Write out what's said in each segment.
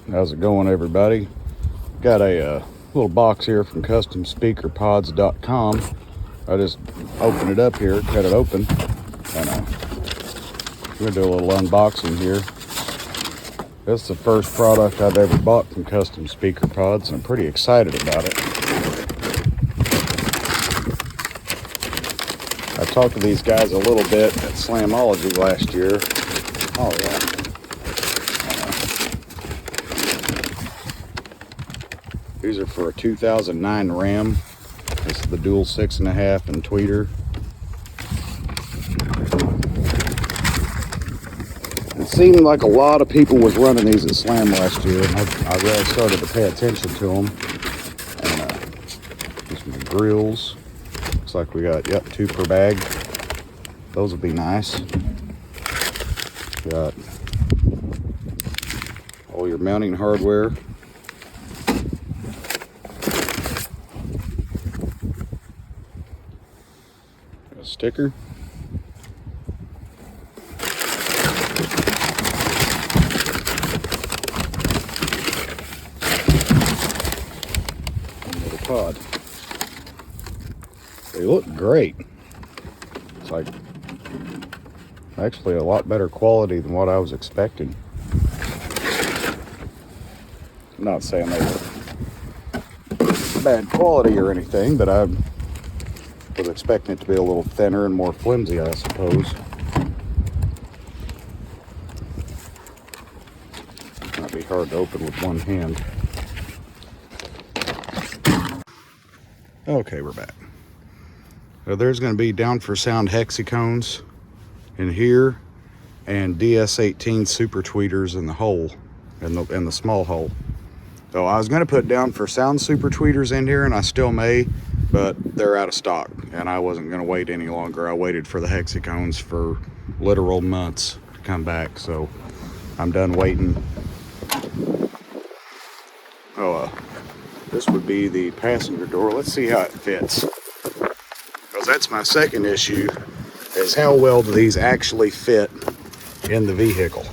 How's it going, everybody? Got a little box here from customspeakerpods.com. I just opened it up here, cut it open, and I'm gonna do a little unboxing here. This is the first product I've ever bought from Custom Speaker Pods, and I'm pretty excited about it. I talked to these guys a little bit at Slamology last year. Oh yeah. These are for a 2009 Ram. This is the dual 6.5 and tweeter. It seemed like a lot of people was running these at Slam last year, and I really started to pay attention to them. And these are the grills. Looks like we got, yep, 2 per bag. Those would be nice. Got all your mounting hardware. A sticker. Another pod. They look great. It's like actually a lot better quality than what I was expecting. I'm not saying they were bad quality or anything, but I was expecting it to be a little thinner and more flimsy, I suppose. Might be hard to open with one hand. Okay, we're back. So there's going to be Down4Sound Hexicones in here, and DS18 super tweeters in the hole, in the small hole. So I was going to put Down4Sound super tweeters in here, and I still may, but they're out of stock, and I wasn't going to wait any longer. I waited for the Hexicones for literal months to come back, so I'm done waiting. This would be the passenger door. Let's see how it fits, because that's my second issue, is how well do these actually fit in the vehicle.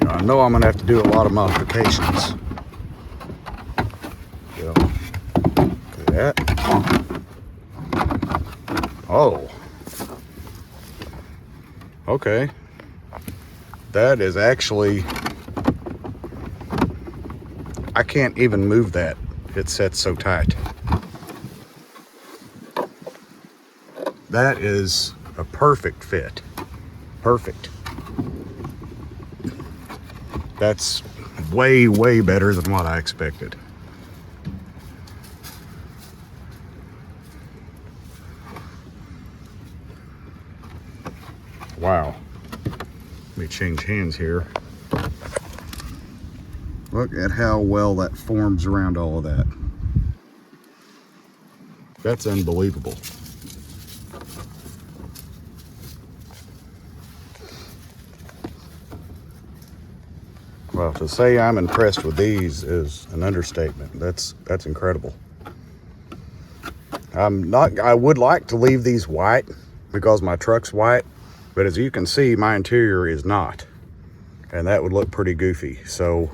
I know I'm gonna have to do a lot of modifications. So, look at that. Oh, okay. That is actually, I can't even move that. It sets so tight. That is a perfect fit. Perfect. That's way, way better than what I expected. Wow. Let me change hands here. Look at how well that forms around all of that. That's unbelievable. Well, to say I'm impressed with these is an understatement. That's incredible. I would like to leave these white because my truck's white, but as you can see, my interior is not. And that would look pretty goofy. So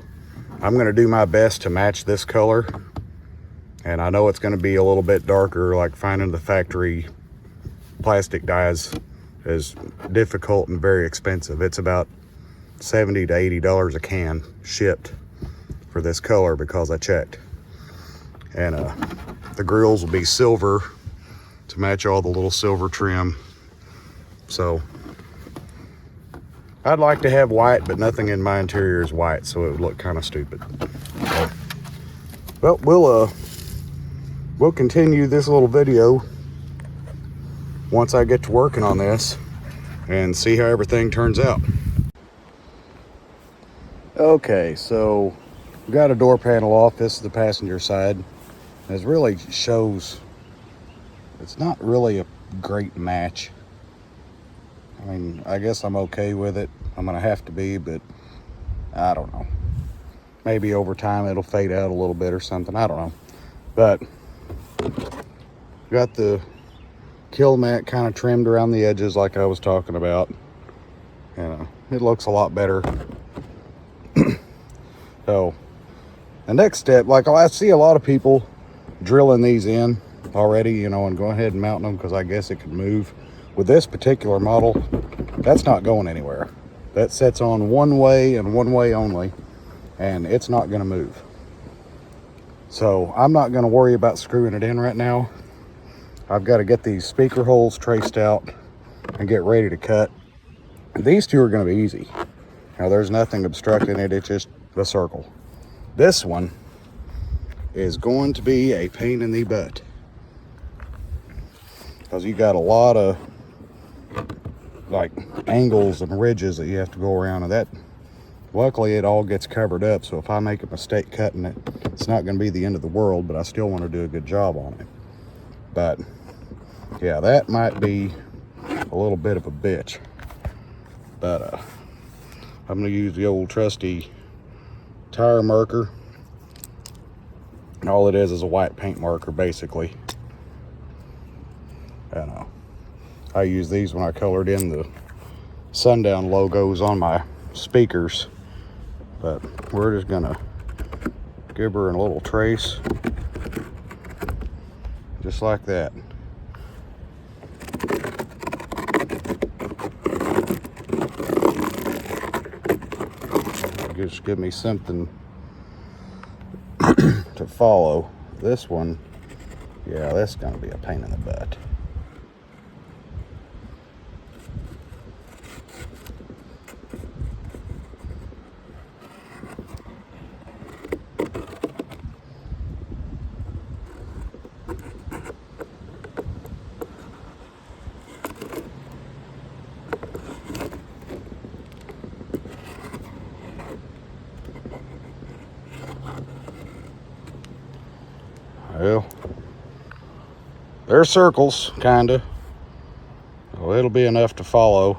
I'm gonna do my best to match this color. And I know it's gonna be a little bit darker, like finding the factory plastic dyes is difficult and very expensive. It's about $70 to $80 a can shipped for this color because I checked. And the grills will be silver to match all the little silver trim. So I'd like to have white, but nothing in my interior is white, so it would look kind of stupid. Well, we'll continue this little video once I get to working on this and see how everything turns out. Okay, so we got a door panel off. This is the passenger side. It really shows it's not really a great match. I mean, I guess I'm okay with it. I'm gonna have to be, but I don't know. Maybe over time it'll fade out a little bit or something. I don't know. But got the kill mat kind of trimmed around the edges like I was talking about. And it looks a lot better. So the next step, like I see a lot of people drilling these in already, you know, and go ahead and mount them because I guess it could move. With this particular model, that's not going anywhere. That sets on one way and one way only, and it's not going to move. So I'm not going to worry about screwing it in right now. I've got to get these speaker holes traced out and get ready to cut. These two are going to be easy. Now there's nothing obstructing it, it's just a circle. This one is going to be a pain in the butt because you got a lot of like angles and ridges that you have to go around, and that luckily it all gets covered up, so if I make a mistake cutting it, it's not going to be the end of the world, but I still want to do a good job on it. But yeah, that might be a little bit of a bitch, but I'm going to use the old trusty tire marker. All it is a white paint marker basically. And I use these when I colored in the Sundown logos on my speakers, but we're just gonna give her a little trace just like that. Just give me something to follow. This one, yeah, that's gonna be a pain in the butt. Well, they're circles, kinda. So it'll be enough to follow.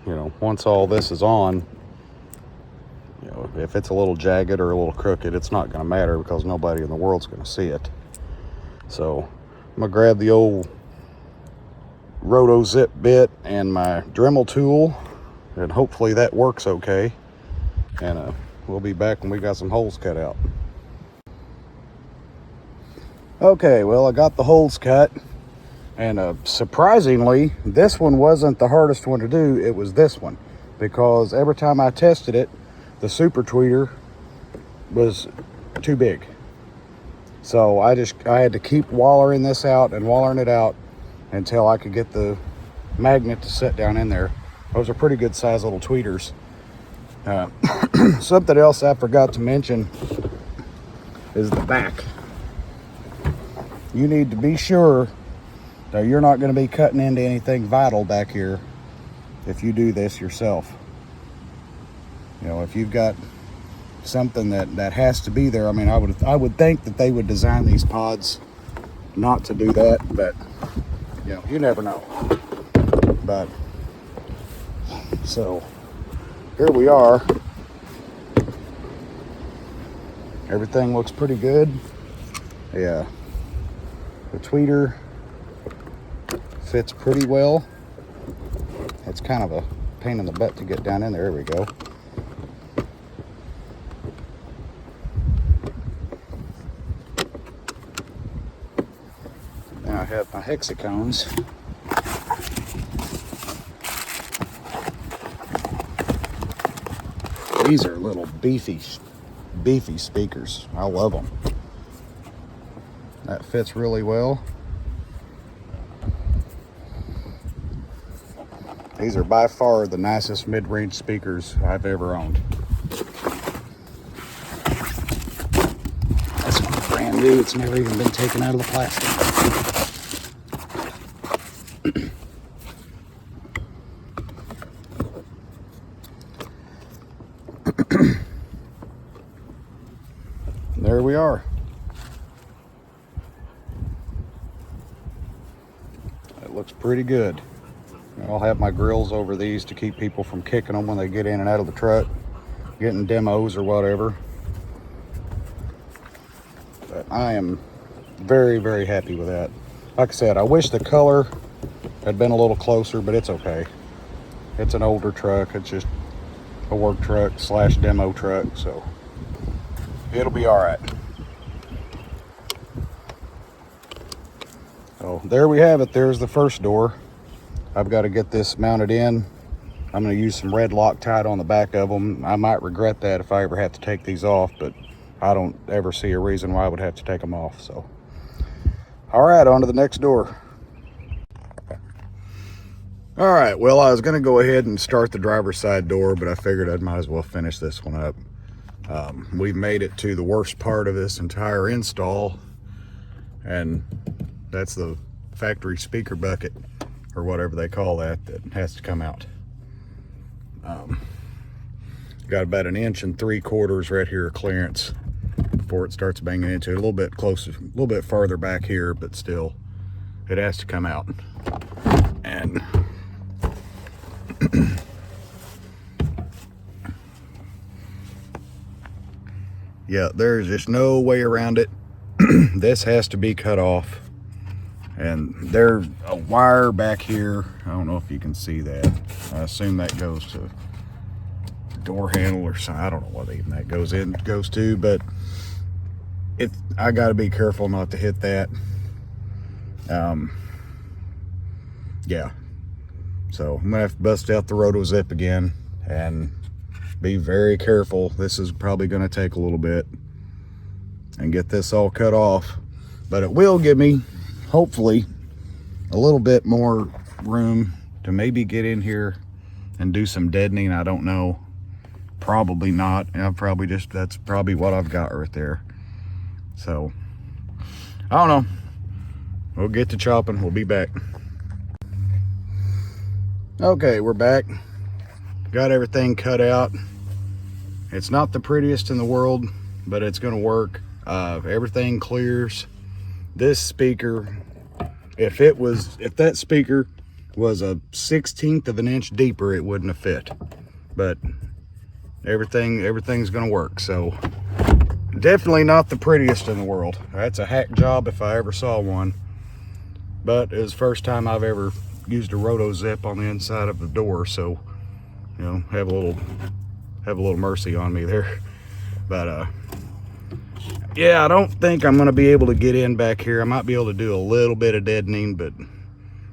You know, once all this is on, you know, if it's a little jagged or a little crooked, it's not gonna matter because nobody in the world's gonna see it. So I'm gonna grab the old roto zip bit and my Dremel tool, and hopefully that works okay. And we'll be back when we got some holes cut out. Okay, well, I got the holes cut, and surprisingly, this one wasn't the hardest one to do. It was this one, because every time I tested it, the super tweeter was too big. So I had to keep wallering this out and wallering it out until I could get the magnet to set down in there. Those are pretty good sized little tweeters. Something else I forgot to mention is the back. You need to be sure that you're not going to be cutting into anything vital back here if you do this yourself. You know, if you've got something that has to be there, I mean, I would think that they would design these pods not to do that, but you know, you never know. But so here we are. Everything looks pretty good. Yeah. The tweeter fits pretty well. It's kind of a pain in the butt to get down in there. There we go. Now I have my hexacones. These are little beefy speakers. I love them. That fits really well. These are by far the nicest mid-range speakers I've ever owned. This one's brand new. It's never even been taken out of the plastic. There we are. It looks pretty good. I'll have my grills over these to keep people from kicking them when they get in and out of the truck, getting demos or whatever. But I am very, very happy with that. Like I said, I wish the color had been a little closer, but it's okay. It's an older truck. It's just a work truck slash demo truck, so it'll be all right. So there we have it. There's the first door. I've got to get this mounted in. I'm going to use some red Loctite on the back of them. I might regret that if I ever have to take these off, but I don't ever see a reason why I would have to take them off. So, all right, on to the next door. All right, well, I was going to go ahead and start the driver's side door, but I figured I might as well finish this one up. We've made it to the worst part of this entire install, and that's the factory speaker bucket, or whatever they call that has to come out. Got about 1 3/4 inches right here of clearance before it starts banging into it. A little bit closer, a little bit farther back here, but still, it has to come out. And yeah, there's just no way around it. This has to be cut off. And there's a wire back here. I don't know if you can see that. I assume that goes to door handle or something. I don't know what even that goes to, but I got to be careful not to hit that. Yeah. So I'm gonna have to bust out the roto zip again and be very careful. This is probably gonna take a little bit and get this all cut off, but it will give me, hopefully, a little bit more room to maybe get in here and do some deadening. I don't know. Probably not. That's probably what I've got right there. So, I don't know. We'll get to chopping. We'll be back. Okay, we're back. Got everything cut out. It's not the prettiest in the world, but it's gonna work. Everything clears. This speaker, if that speaker was a 1/16 of an inch deeper, it wouldn't have fit. But everything's gonna work. So definitely not the prettiest in the world. That's a hack job if I ever saw one. But it was the first time I've ever used a roto zip on the inside of the door, so you know, have a little mercy on me there. But yeah, I don't think I'm gonna be able to get in back here. I might be able to do a little bit of deadening, but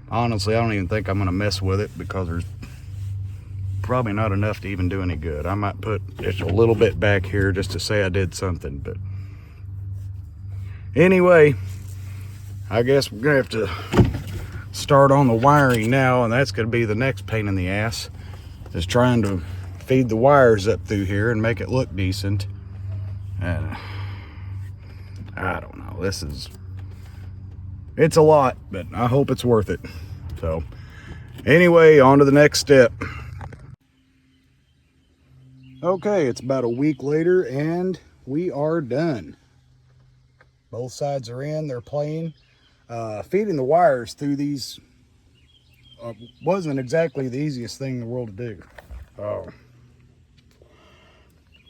honestly, I don't even think I'm gonna mess with it because there's probably not enough to even do any good. I might put just a little bit back here just to say I did something. But anyway, I guess we're gonna have to start on the wiring now, and that's gonna be the next pain in the ass, is trying to feed the wires up through here and make it look decent. And I don't know, it's a lot, but I hope it's worth it. So anyway, on to the next step. Okay, it's about a week later and we are done. Both sides are in, they're playing. Feeding the wires through these wasn't exactly the easiest thing in the world to do.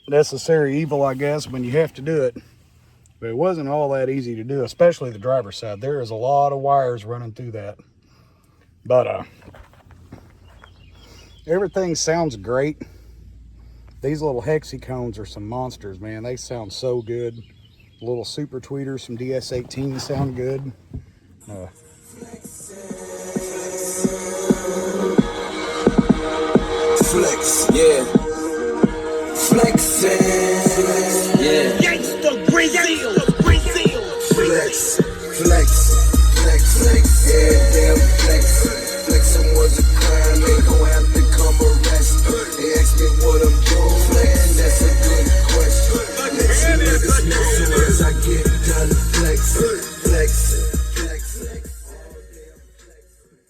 Necessary evil, I guess, when you have to do it. But it wasn't all that easy to do, especially the driver's side. There is a lot of wires running through that. But everything sounds great. These little hexacones are some monsters, man. They sound so good. The little super tweeters from DS18 sound good. Flex, yeah. Flexing, yeah. Gangsta Brazil, Brazil. Flex, flex, flex, flex, yeah, damn flex. Flexing was a crime, ain't gon' have to come arrest. They ask me what I'm doing, flex, that's a good question. Let you niggas know soon as I get done flexing, flexing, flex, flex.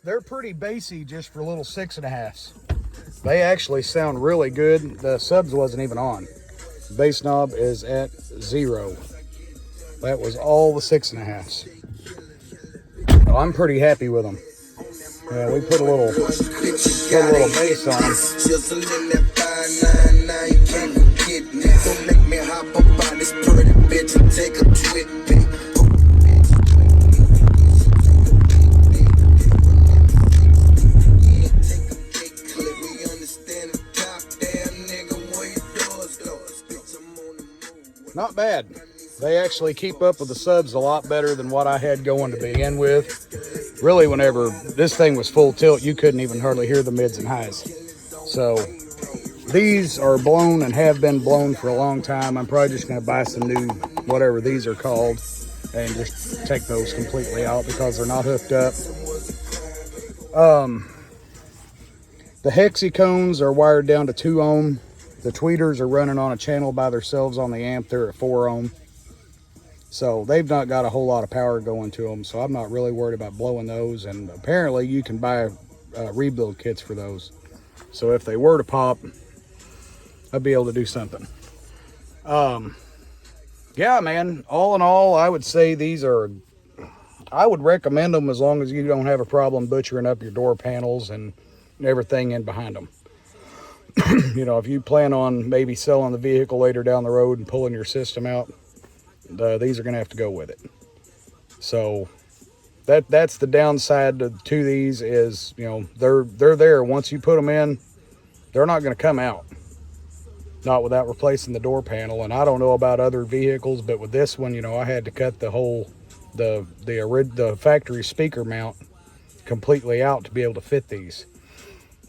They're pretty bassy just for little 6.5s. They actually sound really good. The subs wasn't even on. The bass knob is at 0. That was all the 6.5s. So I'm pretty happy with them. Yeah, we put a little bass on them. Don't make me hop up on this pretty bitch and take a twit. not bad. They actually keep up with the subs a lot better than what I had going to begin with. Really, whenever this thing was full tilt, you couldn't even hardly hear the mids and highs. So these are blown and have been blown for a long time. I'm probably just going to buy some new, whatever these are called, and just take those completely out because they're not hooked up. The Hexicones are wired down to 2 ohm. The tweeters are running on a channel by themselves on the amp. They're at 4 ohm. So they've not got a whole lot of power going to them. So I'm not really worried about blowing those. And apparently you can buy rebuild kits for those. So if they were to pop, I'd be able to do something. Yeah, man, all in all, I would say these are, I would recommend them as long as you don't have a problem butchering up your door panels and everything in behind them. You know, if you plan on maybe selling the vehicle later down the road and pulling your system out, these are going to have to go with it. So that's the downside to these is, you know, they're there. Once you put them in, they're not going to come out. Not without replacing the door panel. And I don't know about other vehicles, but with this one, you know, I had to cut the whole, the factory speaker mount completely out to be able to fit these.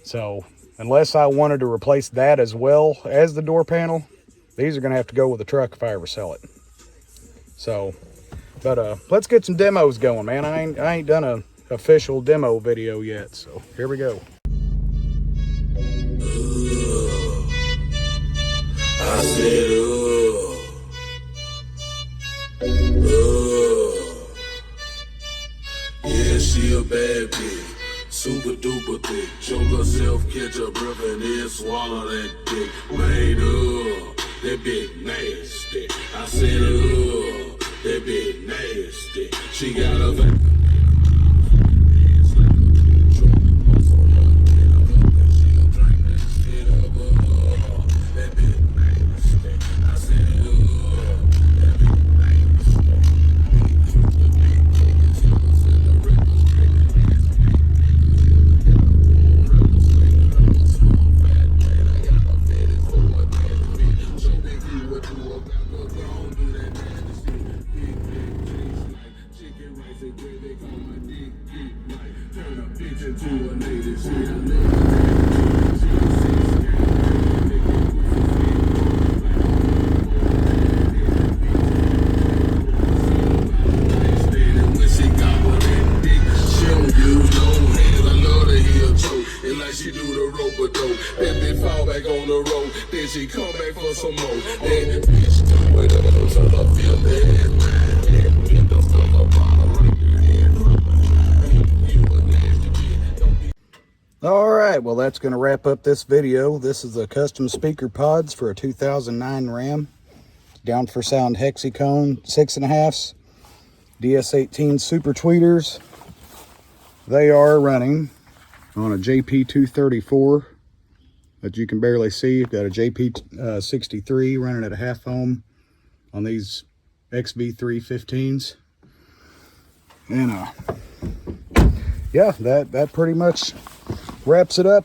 So unless I wanted to replace that as well as the door panel, these are going to have to go with the truck if I ever sell it. So, but let's get some demos going, man. I ain't done a official demo video yet, so here we go. I said, yeah, she a bad bitch, super duper thick. Choke herself, catch her breath, and then swallow that dick. Man, that bitch nasty. I said, that bitch nasty. She got a vacuum. She do the rope-a-dope, then they fall back on the road, then she come back for some more. Then bitch, with her turn up, feel bad, man. Get the stuff up on. All right, well, that's going to wrap up this video. This is the custom speaker pods for a 2009 Ram. Down4Sound Hexicone 6.5s, DS18 Super Tweeters. They are running on a JP234 that you can barely see. You've got a JP63 running at a 0.5 ohm on these XV315s. And yeah, that pretty much wraps it up.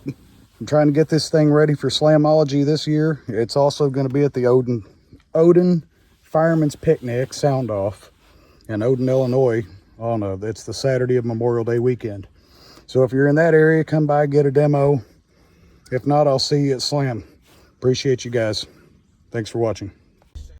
I'm trying to get this thing ready for Slamology this year. It's also going to be at the Odin Fireman's Picnic Sound Off in Odin, Illinois on it's the Saturday of Memorial Day weekend. So if you're in that area, come by, get a demo. If not, I'll see you at Slam. Appreciate you guys. Thanks for watching.